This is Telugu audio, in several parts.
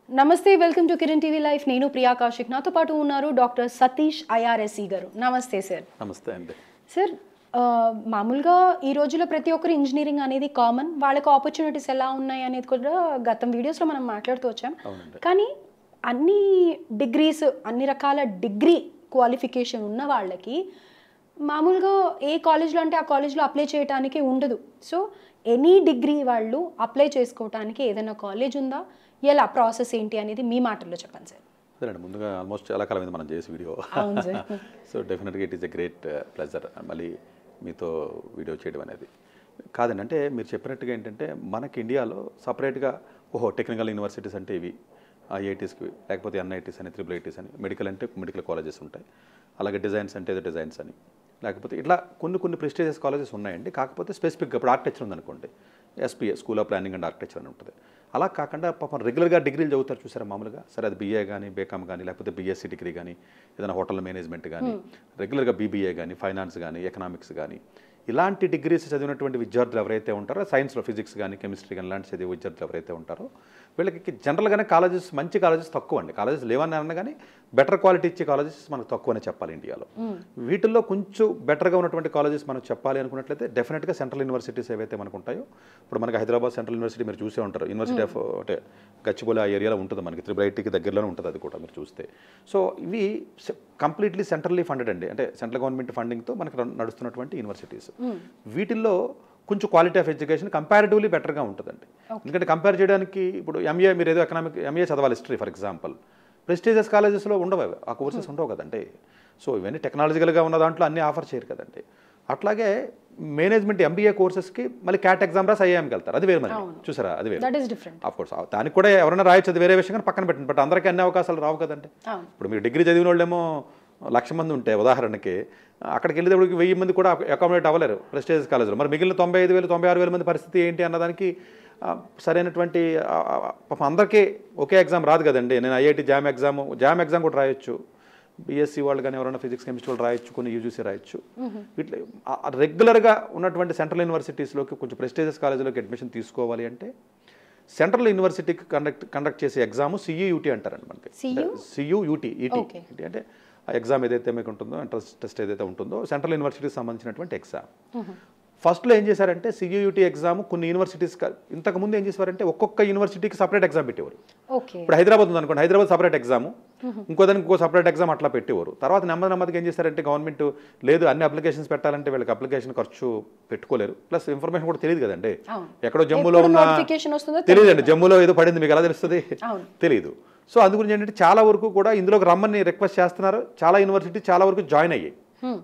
నమస్తే welcome to Kiran TV life. నేను ప్రియా కౌశిక్, నాతో పాటు ఉన్నారు డాక్టర్ సతీష్ ఐఆర్ఎస్ఈ గారు. నమస్తే సార్. నమస్తే అండి సార్, మామూలుగా ఈ రోజుల్లో ప్రతి ఒక్కరు ఇంజనీరింగ్ అనేది కామన్, వాళ్ళకి ఆపర్చునిటీస్ ఎలా ఉన్నాయి అనేది కూడా గతం వీడియోస్లో మనం మాట్లాడుతూ వచ్చాం. కానీ అన్ని డిగ్రీస్, అన్ని రకాల డిగ్రీ క్వాలిఫికేషన్ ఉన్న వాళ్ళకి మామూలుగా ఏ కాలేజ్లో అంటే ఆ కాలేజ్లో అప్లై చేయడానికి ఉండదు. సో ఎనీ డిగ్రీ వాళ్ళు అప్లై చేసుకోవడానికి ఏదైనా కాలేజ్ ఉందా, ఎలా ప్రాసెస్ ఏంటి అనేది మీ మాటల్లో చెప్పండి సార్. అదేనండి, ముందుగా ఆల్మోస్ట్ చాలా కాలం మీద మనం చేసే వీడియో. సో డెఫినెట్గా it is a great pleasure మళ్ళీ మీతో వీడియో చేయడం అనేది. కాదండి, అంటే మీరు చెప్పినట్టుగా ఏంటంటే మనకి ఇండియాలో సపరేట్గా టెక్నికల్ యూనివర్సిటీస్ అంటే ఇవి, ఐఐటీస్కి లేకపోతే ఎన్ఐటీస్ అని, IIITs అని, మెడికల్ అంటే మెడికల్ కాలేజెస్ ఉంటాయి, అలాగే డిజైన్స్ అంటే ఏదో డిజైన్స్ అని, లేకపోతే ఇట్లా కొన్ని ప్రెస్టీజియస్ కాలేజెస్ ఉన్నాయండి. కాకపోతే స్పెసిఫిక్గా ఇప్పుడు ఆర్కిటెక్చర్ ఉందనుకోండి, SPA school of planning and architecture అని ఉంటుంది. అలా కాకుండా పాపం రెగ్యులర్గా డిగ్రీలు చదువుతారు చూసారా మామూలుగా, సరే అది BA కానీ BCom కానీ లేకపోతే BSc డిగ్రీ కానీ ఏదైనా హోటల్ మేనేజ్మెంట్ కానీ, రెగ్యులర్గా BBA కానీ ఫైనాన్స్ కానీ ఎకనామిక్స్ కానీ ఇలాంటి డిగ్రీస్ చదివినటువంటి విద్యార్థులు ఎవరైతే ఉంటారో, సైన్స్లో ఫిజిక్స్ కానీ కెమిస్ట్రీ కానీ ఇలాంటి చదివే విద్యార్థులు ఎవరైతే ఉంటారో వీళ్ళకి జనరల్గానే కాలేజెస్, మంచి కాలేజెస్ తక్కువ అండి. కాలేజెస్ లేవని అన్నా కానీ బెటర్ క్వాలిటీ ఇచ్చే కాలేజెస్ మనకు తక్కువనే చెప్పాలి ఇండియాలో. వీటిల్లో కొంచెం బెటర్గా ఉన్నటువంటి కాలేజెస్ మనం చెప్పాలి అనుకున్నట్లయితే డెఫినెట్గా సెంట్రల్ యూనివర్సిటీస్ ఏవైతే మనకు ఉంటాయో, ఇప్పుడు మనకి హైదరాబాద్ సెంట్రల్ యూనివర్సిటీ మీరు చూసే ఉంటారు. యూనివర్సిటీ ఆఫ్ అంటే గచ్చిబౌలి ఆ ఏరియాలో ఉంటుంది, మనకి IIITకి దగ్గరలోనే ఉంటుంది అది కూడా మీరు చూస్తే. సో ఇవి కంప్లీట్లీ సెంట్రల్లీ ఫండెడ్ అండి, అంటే సెంట్రల్ గవర్నమెంట్ ఫండింగ్తో మనకి నడుస్తున్నటువంటి యూనివర్సిటీస్. వీటిల్లో కొంచెం క్వాలిటీ ఆఫ్ ఎడ్యుకేషన్ కంపారిటివ్లీ బెటర్గా ఉంటుందండి. ఎందుకంటే కంపేర్ చేయడానికి ఇప్పుడు MA మీరు ఏదో MA చదవాలి, హిస్టరీ ఫర్ ఎగ్జాంపుల్, ప్రెస్టీజియస్ కాలేజెస్లో ఉండవు, ఆ కోర్సెస్ ఉండవు కదండి. సో ఇవన్నీ టెక్నాలజికల్గా ఉన్న దాంట్లో అన్నీ ఆఫర్ చేయరు కదండి. అట్లాగే మేనేజ్మెంట్ MBA కోర్సెస్కి మళ్ళీ CAT ఎగ్జామ్ రాసి IIMకి వెళ్తారు, అది వేరు. మరి చూసారా, అది వేరు. ఆఫ్ కోర్స్ దానికి కూడా ఎవరైనా రాయొచ్చు, అది వేరే విషయం, కానీ పక్కన పెట్టండి. బట్ అందరికీ అన్ని అవకాశాలు రావు కదండి. ఇప్పుడు మీరు డిగ్రీ చదివిన వాళ్ళేమో 1,00,000 మంది ఉంటే ఉదాహరణకి, అక్కడికి వెళ్ళేటప్పటికి 1000 మంది కూడా అకామిడేట్ అవ్వలేరు ప్రెస్టీజియస్ కాలేజ్లో. మరి మిగిలిన 95,000 96,000 మంది పరిస్థితి ఏంటి అన్నదానికి సరైనటువంటి అందరికీ ఒకే ఎగ్జామ్ రాదు కదండి. నేను IIT జామ్ ఎగ్జామ్ కూడా రాయొచ్చు, BSc వాళ్ళు కానీ ఎవరైనా ఫిజిక్స్ కెమిస్ట్రీ వాళ్ళు రాయొచ్చు, కొన్ని UGC రాయొచ్చు. ఇట్లా రెగ్యులర్గా ఉన్నటువంటి సెంట్రల్ యూనివర్సిటీస్లోకి కొంచెం ప్రెస్టీజియస్ కాలేజీలోకి అడ్మిషన్ తీసుకోవాలి అంటే సెంట్రల్ యూనివర్సిటీకి కండక్ట్ చేసే ఎగ్జామ్ CUET అంటారండి. మనకి CUET అంటే ఆ ఎగ్జామ్ ఏదైతే మీకు ఉంటుందో, ఎంట్రన్స్ టెస్ట్ ఏదైతే ఉంటుందో సెంట్రల్ యూనివర్సిటీకి సంబంధించినటువంటి ఎగ్జామ్. ఫస్ట్లో ఏం చేశారంటే CUET ఎగ్జామ్ కొన్ని యూనివర్సిటీస్ ఇంతకుముందు ఏం చేసేవారంటే ఒక్కొక్క యూనివర్సిటీకి సపరేట్ ఎగ్జామ్ పెట్టేవారు. ఇప్పుడు హైదరాబాద్ ఉందనుకోండి, హైదరాబాద్ సపరేట్ ఎగ్జామ్, ఇంకోదానికి ఇంకో సపరేట్ ఎగ్జామ్ అట్లా పెట్టేవారు. తర్వాత నెమ్మదిగా ఏం చేశారంటే గవర్నమెంట్ లేదు, అన్ని అప్లికేషన్స్ పెట్టాలంటే వీళ్ళకి అప్లికేషన్ ఖర్చు పెట్టుకోలేరు, ప్లస్ ఇన్ఫర్మేషన్ కూడా తెలియదు కదండి. ఎక్కడో జమ్మూలో ఉన్న తెలియదండి, జమ్మూలో ఏదో పడింది మీకు ఎలా తెలుస్తుంది, తెలియదు. సో అందుగురించి ఏంటంటే చాలా వరకు కూడా ఇందులోకి రమ్మని రిక్వెస్ట్ చేస్తున్నారు, చాలా యూనివర్సిటీ చాలా వరకు జాయిన్ అయ్యాయి.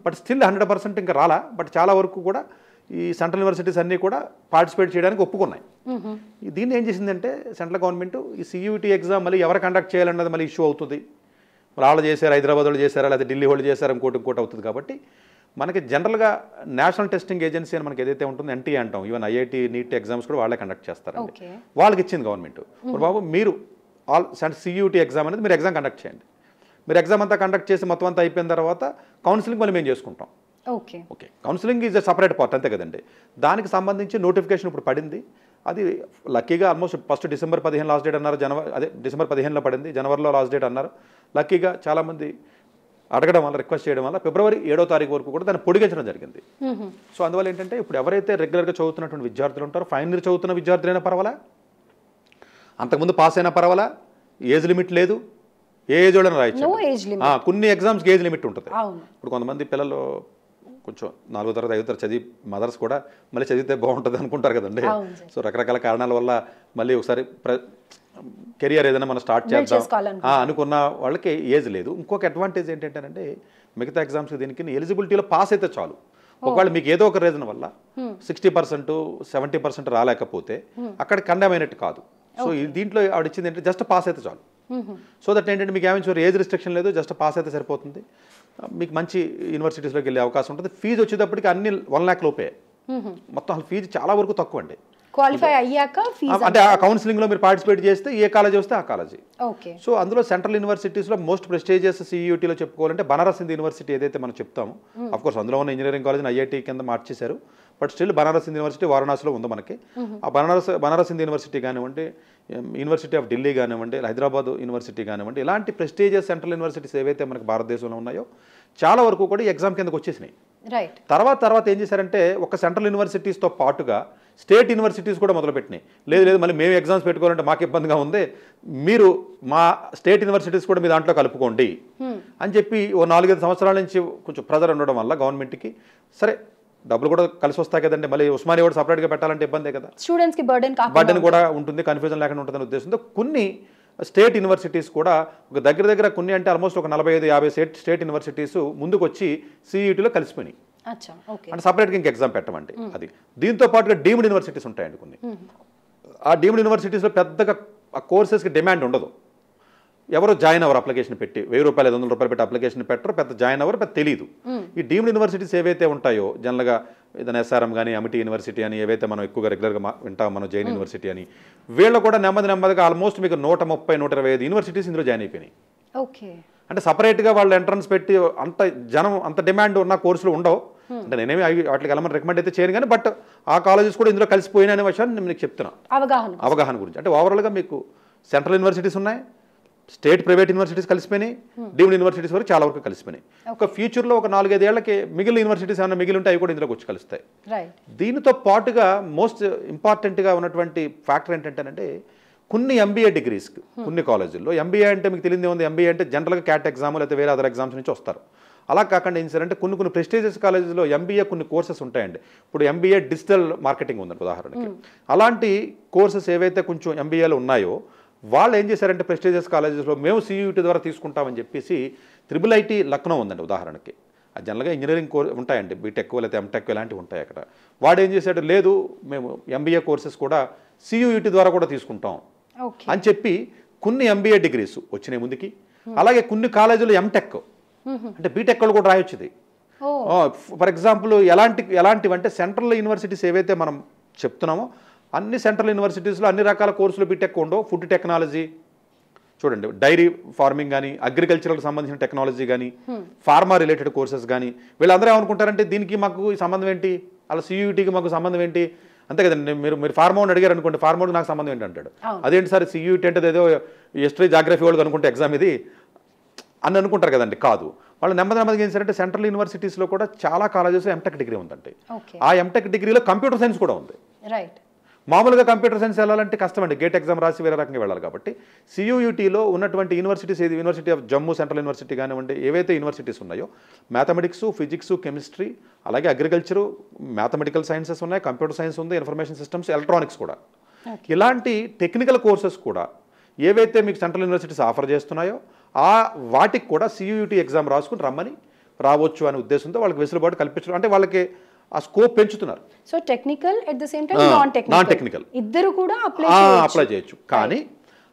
బట్ స్టిల్ 100% ఇంకా రాలా. బట్ చాలా వరకు కూడా ఈ సెంట్రల్ యూనివర్సిటీస్ అన్నీ కూడా పార్టిసిపేట్ చేయడానికి ఒప్పుకున్నాయి. దీన్ని ఏం చేసిందంటే సెంట్రల్ గవర్నమెంట్ ఈ CUET ఎగ్జామ్ మళ్ళీ ఎవరు కండక్ట్ చేయాలన్నది మళ్ళీ ఇష్యూ అవుతుంది. వాళ్ళు చేశారు, హైదరాబాద్ వాళ్ళు చేశారా, లేదా ఢిల్లీ వాళ్ళు చేశారు, ఇంకోటి అవుతుంది. కాబట్టి మనకి జనరల్గా నేషనల్ టెస్టింగ్ ఏజెన్సీ అని మనకి ఏదైతే ఉంటుందో NTA అంటాం, ఈవెన్ IIT NEET ఎగ్జామ్స్ కూడా వాళ్ళే కండక్ట్ చేస్తారండి. వాళ్ళకి ఇచ్చింది గవర్నమెంట్, బాబు మీరు CUET ఎగ్జామ్ అనేది మీరు ఎగ్జామ్ కండక్ట్ చేయండి. మీరు ఎగ్జామ్ అంతా కండక్ట్ చేసి మొత్తం అంతా అయిపోయిన తర్వాత కౌన్సిలింగ్ మళ్ళీ మేము చేసుకుంటాం. Okay, counselling is a separate part, అంతే కదండి. దానికి సంబంధించి నోటిఫికేషన్ ఇప్పుడు పడింది. అది లక్కీగా almost first December 15 last date అన్నారు, December 15లో పడింది, జనవరిలో లాస్ట్ డేట్ అన్నారు. లక్కీగా చాలామంది అడగడం వల్ల, రిక్వెస్ట్ చేయడం వల్ల February 7వ తారీఖు వరకు కూడా దాన్ని పొడిగించడం జరిగింది. సో అందువల్ల ఏంటంటే ఇప్పుడు ఎవరైతే రెగ్యులర్గా చదువుతున్నటువంటి విద్యార్థులు ఉంటారో, ఫైనల్ ఇయర్ చదువుతున్న విద్యార్థులైనా పర్వాలా, అంతకుముందు పాస్ అయినా పర్వాలా, ఏజ్ లిమిట్ లేదు, ఏ ఏజ్ వాళ్ళని రాయొచ్చు. కొన్ని ఎగ్జామ్స్కి ఏజ్ లిమిట్ ఉంటుంది. ఇప్పుడు కొంతమంది పిల్లలు కొంచెం 4వ తరగతి 5వ తరగతి చదివి మదర్స్ కూడా మళ్ళీ చదివితే బాగుంటుంది అనుకుంటారు కదండి. సో రకరకాల కారణాల వల్ల మళ్ళీ ఒకసారి కెరియర్ ఏదైనా మనం స్టార్ట్ చేద్దాం అనుకున్న వాళ్ళకి ఏజ్ లేదు. ఇంకొక అడ్వాంటేజ్ ఏంటంటే మిగతా ఎగ్జామ్స్కి దీనికి ఎలిజిబిలిటీలో పాస్ అయితే చాలు. ఒకవేళ మీకు ఏదో ఒక రీజన్ వల్ల 60% 70% రాలేకపోతే అక్కడ కండెమ్ అయినట్టు కాదు. సో దీంట్లో ఆవిడ ఇచ్చింది ఏంటంటే జస్ట్ పాస్ అయితే చాలు. సో దట్ ఏంటంటే మీకు ఏమైనా ఏజ్ రిస్ట్రిక్షన్ లేదు, జస్ట్ పాస్ అయితే సరిపోతుంది. మీకు మంచి యూనివర్సిటీస్లోకి వెళ్ళే అవకాశం ఉంటుంది. ఫీజు వచ్చేటప్పటికి అన్ని 1 lakh లోపే, మొత్తం ఫీజు చాలా వరకు తక్కువ అండి. క్వాలిఫై అయ్యాక ఫీజు అంటే ఆ కౌన్సిలింగ్లో మీరు పార్టిసిపేట్ చేస్తే ఏ కాలేజీ వస్తే ఆ కాలేజీ. ఓకే. సో అందులో సెంట్రల్ యూనివర్సిటీస్లో మోస్ట్ ప్రెస్టీజియస్ CUETలో చెప్పుకోవాలంటే బనారస్ హిందూ యూనివర్సిటీ ఏదైతే మనం చెప్తాము, అఫ్కోర్స్ అందులో ఉన్న ఇంజనీరింగ్ కాలేజ్ని IIT కింద మార్చేశారు, but still Banaras Hindu university వారణాసిలో ఉంది మనకి. ఆ బనారస్ హిందూ యూనివర్సిటీ కానివ్వండి, యూనివర్సిటీ ఆఫ్ ఢిల్లీ కానివ్వండి, హైదరాబాద్ యూనివర్సిటీ కానివ్వండి, ఇలాంటి ప్రెస్టీజియస్ సెంట్రల్ యూనివర్సిటీస్ ఏవైతే మనకి భారతదేశంలో ఉన్నాయో చాలా వరకు కూడా ఎగ్జామ్ కిందకు వచ్చేసినాయి. రైట్. తర్వాత ఏం చేశారంటే ఒక సెంట్రల్ యూనివర్సిటీస్తో పాటుగా స్టేట్ యూనివర్సిటీస్ కూడా మొదలుపెట్టినాయి. లేదు మళ్ళీ మేము ఎగ్జామ్స్ పెట్టుకోవాలంటే మాకు ఇబ్బందిగా ఉంది, మీరు మా స్టేట్ యూనివర్సిటీస్ కూడా మీ దాంట్లో కలుపుకోండి అని చెప్పి ఓ 4-5 సంవత్సరాల నుంచి కొంచెం ప్రెజర్ ఉండడం వల్ల గవర్నమెంట్కి సరే డబ్బులు కూడా కలిసి వస్తాయి కదండి, మళ్ళీ ఉస్మానియా కూడా సపరేట్గా పెట్టాలంటే ఇబ్బందే కదా, స్టూడెంట్స్కి బర్డెన్ కూడా ఉంటుంది, కన్ఫ్యూజన్ లేకుండా ఉంటుందనే ఉద్దేశంతో కొన్ని స్టేట్ యూనివర్సిటీస్ కూడా ఒక దగ్గర కొన్ని అంటే ఆల్మోస్ట్ ఒక 45-50 స్టేట్ యూనివర్సిటీస్ ముందుకు వచ్చి CUETలో కలిసిపోయినాయి. అంటే సపరేట్గా ఇంక ఎగ్జామ్ పెట్టమండి. అది దీంతో పాటుగా డీమ్డ్ యూనివర్సిటీస్ ఉంటాయండి కొన్ని. ఆ డీమ్డ్ యూనివర్సిటీస్లో పెద్దగా ఆ కోర్సెస్కి డిమాండ్ ఉండదు, ఎవరో జాయిన్ అవ్వరు, అప్లికేషన్ పెట్టి ₹1000-500 పెట్టి అప్లికేషన్ పెట్టరు, పెద్ద జాయిన్ అవ్వరు, పెద్ద తెలియదు. ఈ డీమ్డ్ యూనివర్సిటీస్ ఏవైతే ఉంటాయో జనరల్గా ఏదైనా SRM కానీ అమిటీ యూనివర్సిటీ అని ఏవైతే మనం ఎక్కువగా రెగ్యులర్గా వింటాం, మనం జైన్ యూనివర్సిటీ అని, వీళ్ళు కూడా నెమ్మదిగా ఆల్మోస్ట్ మీకు 130-125 యూనివర్సిటీస్ ఇందులో జాయిన్ అయిపోయినాయి. ఓకే. అంటే సపరేట్గా వాళ్ళు ఎంట్రన్స్ పెట్టి అంత డిమాండ్ ఉన్న కోర్సులు ఉండవు. అంటే నేనేమి వాటికి వెళ్ళమని రికమెండ్ అయితే చేయను కానీ, బట్ ఆ కాలేజెస్ కూడా ఇందులో కలిసిపోయినా అనే విషయాన్ని నేను మీకు చెప్తున్నాను అవగాహన గురించి. అంటే ఓవరాల్గా మీకు సెంట్రల్ యూనివర్సిటీస్ ఉన్నాయి, స్టేట్ ప్రైవేట్ యూనివర్సిటీస్ కలిసిపోయినాయి, డీమ్డ్ యూనివర్సిటీస్ వరకు చాలా వరకు కలిసిపోయినాయి. ఒక ఫ్యూచర్లో ఒక 4-5 ఏళ్లకి మిగిలిన యూనివర్సిటీస్ ఏమైనా మిగిలి ఉంటే అవి కూడా ఇందులోకి వచ్చి కలుస్తాయి. దీనితో పాటుగా మోస్ట్ ఇంపార్టెంట్గా ఉన్నటువంటి ఫ్యాక్టర్ ఏంటంటేనంటే కొన్ని MBA డిగ్రీస్ కొన్ని కాలేజీల్లో, MBA అంటే మీకు తెలియదే ఉంది, MBA అంటే జనరల్గా క్యాట్ ఎగ్జామ్ లేకపోతే వేరే అదర్ ఎగ్జామ్స్ నుంచి వస్తారు. అలా కాకుండా ఏం చేశారంటే కొన్ని ప్రెస్టీజియస్ కాలేజెస్లో MBA కొన్ని కోర్సెస్ ఉంటాయండి. ఇప్పుడు MBA డిజిటల్ మార్కెటింగ్ ఉందండి ఉదాహరణకి. అలాంటి కోర్సెస్ ఏవైతే కొంచెం MBAలో ఉన్నాయో వాళ్ళు ఏం చేశారంటే ప్రెస్టీజియస్ కాలేజెస్లో మేము CUET ద్వారా తీసుకుంటామని చెప్పేసి IIIT లక్నో ఉందండి ఉదాహరణకి. అది జనరల్గా ఇంజనీరింగ్ ఉంటాయండి, బీటెక్ లేకపోతే ఎంటెక్ ఇలాంటివి ఉంటాయి అక్కడ. వాడు ఏం చేశాడు, లేదు మేము MBA కోర్సెస్ కూడా CUET ద్వారా కూడా తీసుకుంటాం అని చెప్పి కొన్ని MBA డిగ్రీస్ వచ్చినాయి ముందుకి. అలాగే కొన్ని కాలేజీలు ఎంటెక్ అంటే బీటెక్ వాళ్ళు కూడా రాయొచ్చుది. ఫర్ ఎగ్జాంపుల్ ఎలాంటివి అంటే సెంట్రల్ యూనివర్సిటీస్ ఏవైతే మనం చెప్తున్నామో అన్ని సెంట్రల్ యూనివర్సిటీస్లో అన్ని రకాల కోర్సులు బీటెక్ ఉండవు. ఫుడ్ టెక్నాలజీ చూడండి, డైరీ ఫార్మింగ్ కానీ, అగ్రికల్చర్కి సంబంధించిన టెక్నాలజీ కానీ, ఫార్మా రిలేటెడ్ కోర్సెస్ కానీ, వీళ్ళందరూ ఏమనుకుంటారంటే దీనికి మాకు సంబంధం ఏంటి, అలా CUETకి మాకు సంబంధం ఏంటి, అంతే కదండి. మీరు ఫార్మా అడిగారు అనుకోండి, ఫార్మాకి నాకు సంబంధం ఏంటి అంటాడు. అదేంటి సార్ CUET అంటే ఏదో హిస్టరీ జాగ్రఫీ వాళ్ళకి అనుకుంటే ఎగ్జామ్ ఇది అని అనుకుంటారు కదండి. కాదు, వాళ్ళు నెమ్మదిగా ఏం చేశారంటే సెంట్రల్ యూనివర్సిటీస్లో కూడా చాలా కాలేజెస్ ఎంటెక్ డిగ్రీ ఉందండి. ఆ ఎంటెక్ డిగ్రీలో కంప్యూటర్ సైన్స్ కూడా ఉంది. మామూలుగా కంప్యూటర్ సైన్స్ వెళ్ళాలంటే కష్టమండి, గేట్ ఎగ్జామ్ రాసి వేరే రకంగా వెళ్ళాలి. కాబట్టి CUETలో ఉన్నటువంటి యూనివర్సిటీస్ ఏది, university of Jammu central university కానివ్వండి, ఏవైతే యూనివర్సిటీస్ ఉన్నాయో మ్యాథమెటిక్స్, ఫిజిక్స్, కెమిస్ట్రీ, అలాగే అగ్రికల్చరు, మ్యాథమెటికల్ సైన్సెస్ ఉన్నాయి, కంప్యూటర్ సైన్స్ ఉంది, ఇన్ఫర్మేషన్ సిస్టమ్స్, ఎలక్ట్రానిక్స్ కూడా, ఇలాంటి టెక్నికల్ కోర్సెస్ కూడా ఏవైతే మీకు సెంట్రల్ యూనివర్సిటీస్ ఆఫర్ చేస్తున్నాయో వాటికి కూడా CUET ఎగ్జామ్ రాసుకుని రమ్మని రావచ్చు అనే ఉద్దేశంతో వాళ్ళకి వెసులుబాటు కల్పించడం, అంటే వాళ్ళకి ఆ స్కోప్ పెంచుతున్నారు. So technical at the same time non technical ఇద్దరు కూడా అప్లై చేయొచ్చు. కానీ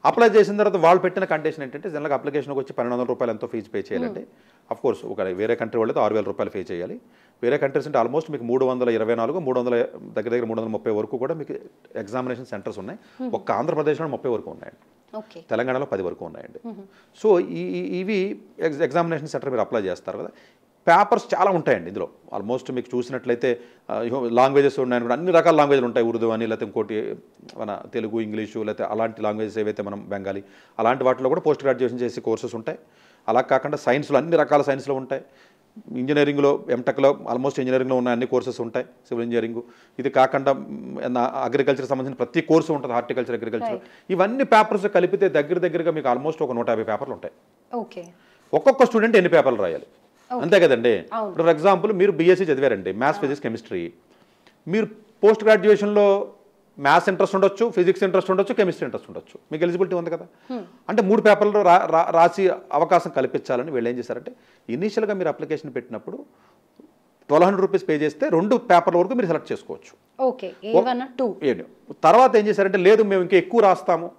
అప్లై చేసిన తర్వాత వాళ్ళు పెట్టిన కండిషన్ ఏంటంటే జనరల్గా అప్లికేషన్కి వచ్చి ₹1,200 ఎంతో ఫీజు పే చేయాలంటే, అఫ్కోర్స్ ఒక వేరే కంట్రీ వాళ్ళతో ₹6,000 పే చేయాలి. వేరే కంట్రీస్ అంటే ఆల్మోస్ట్ మీకు 324, దగ్గర 330 వరకు కూడా మీకు ఎగ్జామినేషన్ సెంటర్స్ ఉన్నాయి. ఒక్క ఆంధ్రప్రదేశ్లో 30 వరకు ఉన్నాయండి, తెలంగాణలో 10 వరకు ఉన్నాయండి. సో ఇవి ఎగ్జామినేషన్ సెంటర్ మీరు అప్లై చేస్తారు కదా. పేపర్స్ చాలా ఉంటాయండి ఇందులో. ఆల్మోస్ట్ మీకు చూసినట్లయితే లాంగ్వేజెస్ ఉన్నాయని కూడా అన్ని రకాల లాంగ్వేజ్లు ఉంటాయి. ఉర్దూ అని, లేకపోతే ఇంకోటి మన తెలుగు, ఇంగ్లీషు, లేకపోతే అలాంటి లాంగ్వేజెస్ ఏవైతే మనం బెంగాలీ అలాంటి వాటిలో కూడా పోస్ట్ గ్రాడ్యుయేషన్ చేసి కోర్సెస్ ఉంటాయి. అలా కాకుండా సైన్స్లో అన్ని రకాల సైన్స్లో ఉంటాయి. ఇంజనీరింగ్లో ఎంటెక్లో ఆల్మోస్ట్ ఇంజనీరింగ్లో ఉన్న అన్ని కోర్సెస్ ఉంటాయి, సివిల్ ఇంజనీరింగ్. ఇది కాకుండా అగ్రికల్చర్ సంబంధించిన ప్రతి కోర్సు ఉంటుంది, హార్టికల్చర్, అగ్రికల్చర్. ఇవన్నీ పేపర్స్ కలిపితే దగ్గరగా మీకు ఆల్మోస్ట్ ఒక 150 పేపర్లు ఉంటాయి. ఒక్కొక్క స్టూడెంట్ ఎన్ని పేపర్లు రాయాలి, అంతే కదండి. ఇప్పుడు ఫర్ ఎగ్జాంపుల్ మీరు BSc చదివారండి, మ్యాథ్స్, ఫిజిక్స్, కెమిస్ట్రీ. మీరు పోస్ట్ గ్రాడ్యుయేషన్లో మ్యాథ్స్ ఇంట్రెస్ట్ ఉండొచ్చు, ఫిజిక్స్ ఇంట్రెస్ట్ ఉండొచ్చు, కెమిస్ట్రీ ఇంట్రెస్ట్ ఉండొచ్చు, మీకు ఎలిజిబిలిటీ ఉంది కదా. అంటే 3 పేపర్లు రాసి అవకాశం కల్పించాలని వీళ్ళు ఏం చేశారంటే ఇనీషియల్గా మీరు అప్లికేషన్ పెట్టినప్పుడు ₹1,200 పే చేస్తే 2 పేపర్ల వరకు మీరు సెలెక్ట్ చేసుకోవచ్చు. తర్వాత ఏం చేశారంటే లేదు మేము ఇంకా ఎక్కువ రాస్తాము,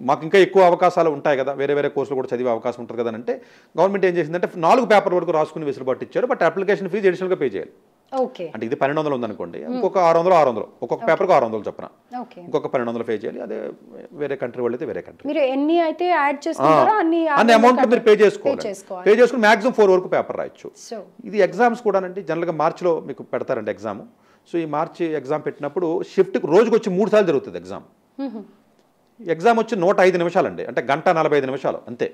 మాకు ఇంకా ఎక్కువ అవకాశాలు ఉంటాయి కదా, వేరే కోర్సులు కూడా చదివే అవకాశం ఉంటుంది కదా అంటే గవర్నమెంట్ ఏం చేసిందంటే 4 పేపర్ల వరకు రాసుకుని వెసులుబాటు ఇచ్చారు. బట్ అప్లికేషన్ ఫీజు అడిషనల్గా పే చేయాలి. ఓకే అంటే ఇది 1200 ఉందనుకోండి, ఇంకొక 600 ఒక్కొక్క పేపర్కి 600 చొప్పున, ఓకే ఇంకొక 1200 పే చేయాలి. అదే వేరే కంట్రీ వాళ్ళు అయితే వేరే కంట్రీ. మీరు ఎన్ని అయితే యాడ్ చేసుకుంటారో అన్ని అమౌంట్ మీరు పే చేసుకోవాలి. పే చేసుకుని మాక్సిమం 4 వరకు పేపర్ రాయొచ్చు. సో ఇది ఎగ్జామ్స్ కూడా అండి జనరల్గా మార్చిలో మీకు పెడతారండి ఎగ్జామ్. సో ఈ మార్చి ఎగ్జామ్ పెట్టినప్పుడు షిఫ్ట్కి రోజుకి వచ్చి 3 సార్లు జరుగుతుంది ఎగ్జామ్. ఎగ్జామ్ వచ్చి 105 నిమిషాలండి, అంటే 1:45 నిమిషాలు అంతే.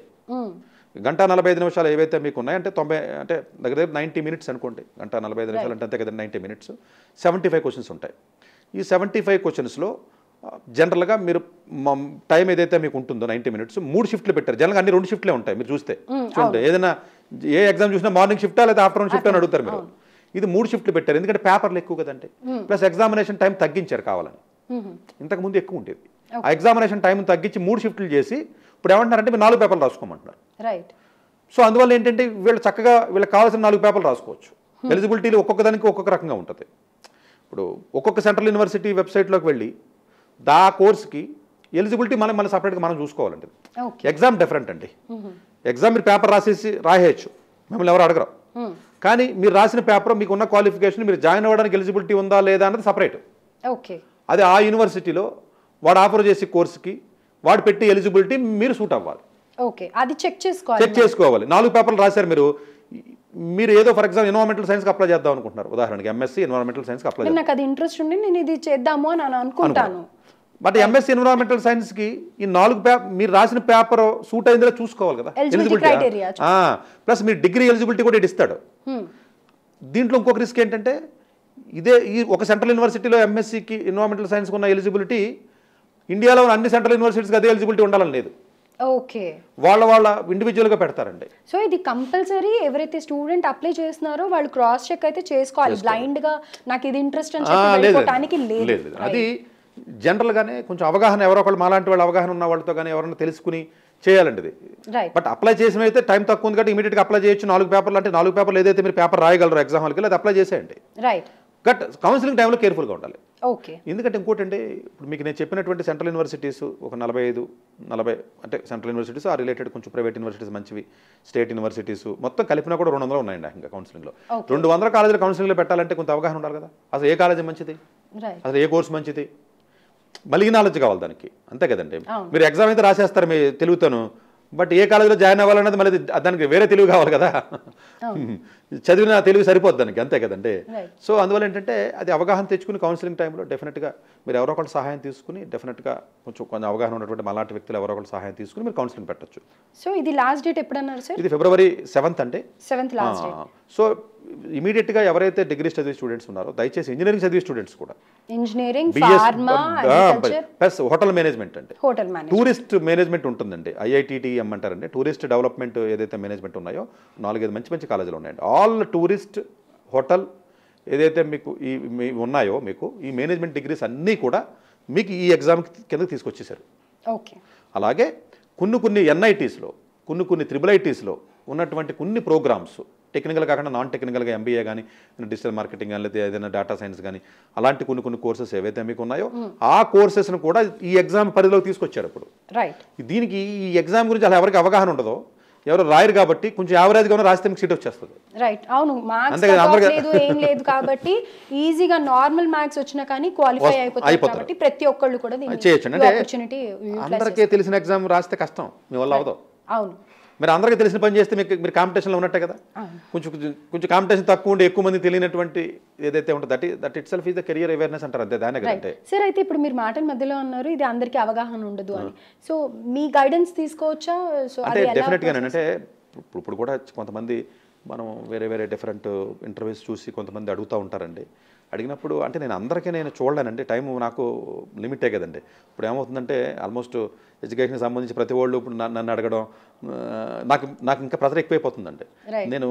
1:45 నిమిషాలు ఏవైతే మీకు ఉన్నాయో అంటే 90 అంటే దగ్గర 90 మినిట్స్ అనుకోండి. 1:45 నిమిషాలు అంటే అంతే కదా, 90 మినిట్స్. 75 క్వశ్చన్స్ ఉంటాయి. ఈ 75 క్వశ్చన్స్లో జనరల్గా మీరు టైం ఏదైతే మీకు ఉంటుందో 90 మినిట్స్ 3 షిఫ్ట్లు పెట్టారు. జనరల్గా అన్ని 2 షిఫ్ట్లే ఉంటాయి. మీరు చూస్తే చూడండి, ఏదైనా ఏ ఎగ్జామ్ చూసినా మార్నింగ్ షిఫ్టా లేదా ఆఫ్టర్నూన్ షిఫ్ట్ అని అడుగుతారు మీరు. ఇది 3 షిఫ్ట్లు పెట్టారు, ఎందుకంటే పేపర్లు ఎక్కువ కదండి. ప్లస్ ఎగ్జామినేషన్ టైం తగ్గించారు కావాలని. ఇంతకుముందు ఎక్కువ ఉండేది. ఆ ఎగ్జామినేషన్ టైం తగ్గించి 3 షిఫ్ట్లు చేసి ఇప్పుడు ఏమంటున్నారంటే మీరు 4 పేపర్లు రాసుకోమంటున్నారు. రైట్. సో అందువల్ల ఏంటంటే వీళ్ళు చక్కగా వీళ్ళకి కావాల్సిన 4 పేపర్లు రాసుకోవచ్చు. ఎలిజిబిలిటీలు ఒక్కొక్క దానికి ఒక్కొక్క రకంగా ఉంటుంది. ఇప్పుడు ఒక్కొక్క సెంట్రల్ యూనివర్సిటీ వెబ్సైట్లోకి వెళ్ళి దా కోర్స్కి ఎలిజిబిలిటీ మనం సపరేట్గా మనం చూసుకోవాలండి. ఎగ్జామ్ డిఫరెంట్ అండి. ఎగ్జామ్ మీరు పేపర్ రాసేయచ్చు, మిమ్మల్ని ఎవరు అడగరు. కానీ మీరు రాసిన పేపర్ మీకు ఉన్న క్వాలిఫికేషన్, మీరు జాయిన్ అవ్వడానికి ఎలిజిబిలిటీ ఉందా లేదా అన్నది సపరేట్. ఓకే. అది ఆ యూనివర్సిటీలో వాడు ఆఫర్ చేసే కోర్సుకి వాడు పెట్టి ఎలిజిబిలిటీ మీరు సూట్ అవ్వాలి. ఓకే, అది చెక్ చేసుకోవాలి. 4 పేపర్లు రాశారు మీరు ఏదో ఫర్ ఎగ్జాంపుల్ ఎన్విరాన్మెంటల్ సైన్స్కి అప్లై చేద్దాం అనుకుంటున్నారు, ఉదాహరణకి ఎంఎస్సీ ఎన్విరాన్మెంటల్ సైన్స్కి అప్లై చేద్దాం. నాకు అది ఇంట్రెస్ట్ ఉండి నేను ఇది చేద్దాము అని అనుకుంటాను. బట్ ఎంఎస్సీ ఎన్విరాన్మెంటల్ సైన్స్కి ఈ 4 పేపర్ మీరు రాసిన పేపర్ సూట్ అయిందో చూసుకోవాలి కదా, ఎలిజిబిలిటీ. ప్లస్ మీరు డిగ్రీ ఎలిజిబిలిటీ కూడా ఇస్తాడు. దీంట్లో ఇంకొక రిస్క్ ఏంటంటే ఈ ఒక సెంట్రల్ యూనివర్సిటీలో ఎంఎస్సీకి ఎన్విరాన్మెంటల్ సైన్స్కి ఉన్న ఎలిజిబిలిటీ ఇండియాలో అన్ని సెంట్రల్ యూనివర్సిటీస్కి అదే ఎలిజిబిలిటీ ఉండాలని లేదు. ఓకే, వాళ్ళ ఇండివిజువల్గా పెడతారండి. సో ఇది కంపల్సరీ ఎవరైతే స్టూడెంట్ అప్లై చేస్తున్నారో వాళ్ళు క్రాస్ చెక్ అయితే చేసుకోవాలి. బ్లైండ్ గా నాకు ఇది ఇంట్రెస్ట్ అని చెప్పి వెళ్ళిపోవడానికి లేదు. అది జనరల్గానే కొంచెం అవగాహన, ఎవరో ఒకళ్ళు మాలాంటి వాళ్ళు అవగాహన ఉన్న వాళ్ళతో కానీ ఎవరైనా తెలుసుకుని చేయాలండి ఇది. బట్ అప్లై చేసిన అయితే టైం తక్కువ ఉంది కాబట్టి ఇమీడియట్గా అప్లై చేయొచ్చు. 4 పేపర్లు అంటే 4 పేపర్లు ఏదైతే మీరు పేపర్ రాయగలరో ఎగ్జామ్ హాల్కి అది అప్లై చేసేయండి. రైట్. బట్ కౌన్సిలింగ్ టైంలో కేర్ఫుల్గా ఉండాలి. ఓకే. ఎందుకంటే ఇంకోటి అంటే ఇప్పుడు మీకు నేను చెప్పినటువంటి సెంట్రల్ యూనివర్సిటీస్ ఒక 45-40 అంటే సెంట్రల్ యూనివర్సిటీస్ ఆ రిలేటెడ్ కొంచెం ప్రైవేట్ యూనివర్సిటీస్ మంచివి, స్టేట్ యూనివర్సిటీస్ మొత్తం కలిపినా కూడా 200 ఉన్నాయండి ఇంకా కౌన్సిలింగ్లో. 200 కాలేజీలు కౌన్సిలింగ్లో పెట్టాలంటే కొంత అవగాహన ఉండాలి కదా. అసలు ఏ కాలేజీ మంచిది, అసలు ఏ కోర్సు మంచిది, మళ్ళీ నాలెడ్జ్ కావాలి దానికి, అంతే కదండి. మీరు ఎగ్జామ్ అయితే రాసేస్తారు మీ తెలుగుతాను, బట్ ఏ కాలేజీలో జాయిన్ అవ్వాలన్నది మళ్ళీ దానికి వేరే తెలుగు కావాలి కదా. చదివిన తెలుగు సరిపోద్ది దానికి, అంతే కదండి. సో అందువల్ల ఏంటంటే అది అవగాహన తెచ్చుకుని కౌన్సిలింగ్ టైంలో డెఫినెట్గా మీరు ఎవరో ఒకటి సహాయం తీసుకుని డెఫినెట్గా కొంచెం అవగాహన ఉన్నటువంటి అలాంటి వ్యక్తులు ఎవరో ఒకటి సహాయం తీసుకుని మీరు కౌన్సిలింగ్ పెట్టచ్చు. సో ఇది లాస్ట్ డేట్ ఎప్పుడన్నారు సార్? ఇది February 7th అంటే 7th లాస్ట్ డేట్. సో ఇమీడియట్గా ఎవరైతే డిగ్రీ చదివే స్టూడెంట్స్ ఉన్నారో దయచేసి ఇంజనీరింగ్ చదివే స్టూడెంట్స్ కూడా, engineering, pharma, agriculture plus hotel management అంటే హోటల్ మేనేజ్మెంట్, టూరిస్ట్ మేనేజ్మెంట్ ఉంటుందండి, IITTM అంటారండి. టూరిస్ట్ డెవలప్మెంట్ ఏదైతే మేనేజ్మెంట్ ఉన్నాయో 4-5 మంచి కాలేజీలు ఉన్నాయండి. ఆల్ టూరిస్ట్ హోటల్ ఏదైతే మీకు ఈ ఉన్నాయో మీకు ఈ మేనేజ్మెంట్ డిగ్రీస్ అన్నీ కూడా మీకు ఈ ఎగ్జామ్ కిందకి తీసుకొచ్చేసారు. ఓకే. అలాగే కొన్ని NITsలో కొన్ని IIITsలో ఉన్నటువంటి కొన్ని ప్రోగ్రామ్స్ టెక్నికల్ కాకుండా నాన్ టెక్నికల్గా MBA కానీ డిజిటల్ మార్కెటింగ్ కానీ లేదా ఏదైనా డేటా సైన్స్ కానీ అలాంటి కొన్ని కోర్సెస్ ఏవైతే మీకు ఉన్నాయో ఆ కోర్సెస్ను కూడా ఈ ఎగ్జామ్ పరిధిలోకి తీసుకొచ్చారు. ఇప్పుడు దీనికి ఈ ఎగ్జామ్ గురించి అలా ఎవరికి అవగాహన ఉండదో, ఎవరు రాయరు కాబట్టి కొంచెం యావరేజ్గా రాస్తే మీకు సీట్ వచ్చేస్తుంది. రైట్. అవును, మార్క్స్ లేదు ఏం లేదు కాబట్టి ఈజీగా నార్మల్ మార్క్స్ వచ్చినా కానీ క్వాలిఫై అయిపోతారు కాబట్టి ప్రతి ఒక్కళ్ళు కూడా చేయొచ్చు. అంటే అందరికీ తెలిసిన ఎగ్జామ్ రాస్తే కష్టం, మీ వల్ల అవదు. అవును, మీరు అందరికీ తెలిసిన పని చేస్తే మీరు కాంపిటీషన్లో ఉన్నట్టే కదా. కొంచెం కాంపిటీషన్ తక్కువ ఉండి ఎక్కువ మంది తెలియనటువంటి ఏదైతే ఉంటుందో that it self is the career awareness అంటారు, అంతే దానే కదంటే. సార్ అయితే ఇప్పుడు మీరు మాటల మధ్యలో అన్నారు ఇది అందరికీ అవగాహన ఉండదు అని, సో మీ గైడెన్స్ తీసుకోవచ్చా? సో అంటే డెఫినెట్గా అంటే ఇప్పుడు కూడా కొంతమంది మనం వేరే డిఫరెంట్ ఇంటర్వ్యూస్ చూసి కొంతమంది అడుగుతూ ఉంటారండి. అడిగినప్పుడు అంటే నేను అందరికీ చూడలేనండి, టైం నాకు లిమిటే కదండి. ఇప్పుడు ఏమవుతుందంటే ఆల్మోస్ట్ ఎడ్యుకేషన్కి సంబంధించి ప్రతి వాళ్ళు ఇప్పుడు నన్ను అడగడం నాకు ఇంకా ప్రెజర్ ఎక్కువైపోతుందండి. నేను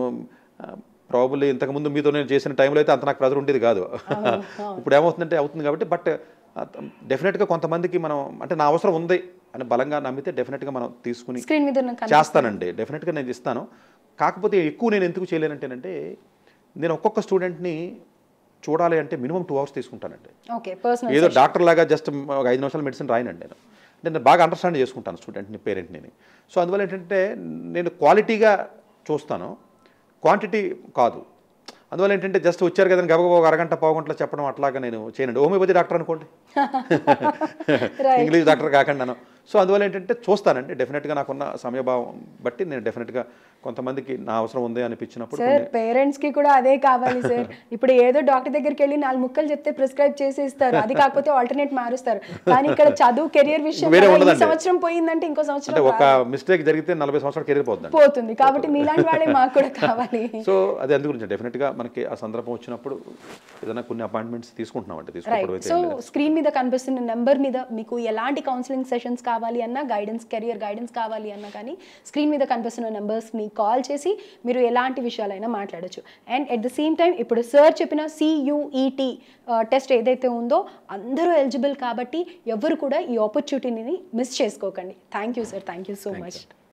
ప్రాబబ్లీ ఇంతకుముందు మీతో నేను చేసిన టైంలో అయితే అంత నాకు ప్రెజర్ ఉండేది కాదు. ఇప్పుడు ఏమవుతుందంటే అవుతుంది కాబట్టి. బట్ డెఫినెట్గా కొంతమందికి మనం అంటే నా అవసరం ఉంది అని బలంగా నమ్మితే డెఫినెట్గా మనం తీసుకుని చేస్తానండి, డెఫినెట్గా నేను ఇస్తాను. కాకపోతే ఎక్కువ నేను ఎందుకు చేయలేనంటేనంటే నేను ఒక్కొక్క స్టూడెంట్ని చూడాలి అంటే మినిమం 2 hours తీసుకుంటానండి. ఏదో డాక్టర్ లాగా జస్ట్ ఒక 5 నిమిషాలు మెడిసిన్ రాయనండి. నేను బాగా అండర్స్టాండ్ చేసుకుంటాను స్టూడెంట్ని, పేరెంట్ని. సో అందువల్ల ఏంటంటే నేను క్వాలిటీగా చూస్తాను, క్వాంటిటీ కాదు. అందువల్ల ఏంటంటే జస్ట్ వచ్చారు కదా గబగబా ఒక అరగంట పావుగంటలో చెప్పడం అట్లాగా నేను చేయనండి. హోమియోపతి డాక్టర్ అనుకోండి, ఇంగ్లీష్ డాక్టర్ కాకుండా. సో అందువల్ల ఏంటంటే చూస్తానండి డెఫినెట్గా, నాకున్న సమయభావం బట్టి నేను డెఫినెట్గా కొంతమందికి నా అవసరం ఉంది అనిపించినప్పుడు. సార్ పేరెంట్స్కి కూడా అదే కావాలి సార్. ఇప్పుడు ఏదో డాక్టర్ దగ్గరికి వెళ్ళి 4 ముక్కలు చెప్తే ప్రిస్క్రైబ్ చేసి ఇస్తారు, అది కాకపోతే ఆల్టర్నేట్ మారుస్తారు. కానీ ఇక్కడ చదువు కెరియర్ విషయం ఈ సంవత్సరం పోయిందంటే ఇంకో సంవత్సరం ఒక మిస్టేక్ జరిగితే 40 సంవత్సరాల కెరీర్ పోతుంది. కాబట్టి మీలాంటి వాళ్ళే మాకు కూడా కావాలి. సో అది అందు గురించి డెఫినెట్గా మనకి ఆ సందర్భం వచ్చినప్పుడు ఏదైనా కొన్ని అపాయింట్మెంట్స్ తీసుకుంటున్నామంటే తీసుకోవడం. సో స్క్రీన్ మీద కనిపిస్తున్న నెంబర్ మీద మీకు ఎలాంటి కౌన్సిలింగ్ సెషన్స్ కావాలి అన్నా, గైడెన్స్, కెరియర్ గైడెన్స్ కావాలి అన్నా కానీ స్క్రీన్ మీద కనిపిస్తున్న నెంబర్స్ని కాల్ చేసి మీరు ఎలాంటి విషయాలైనా మాట్లాడచ్చు. And at the same time ఇప్పుడు సార్ చెప్పిన CUET టెస్ట్ ఏదైతే ఉందో అందరూ ఎలిజిబుల్ కాబట్టి ఎవరు కూడా ఈ ఆపర్చునిటీని మిస్ చేసుకోకండి. Thank you sir, thank you so much.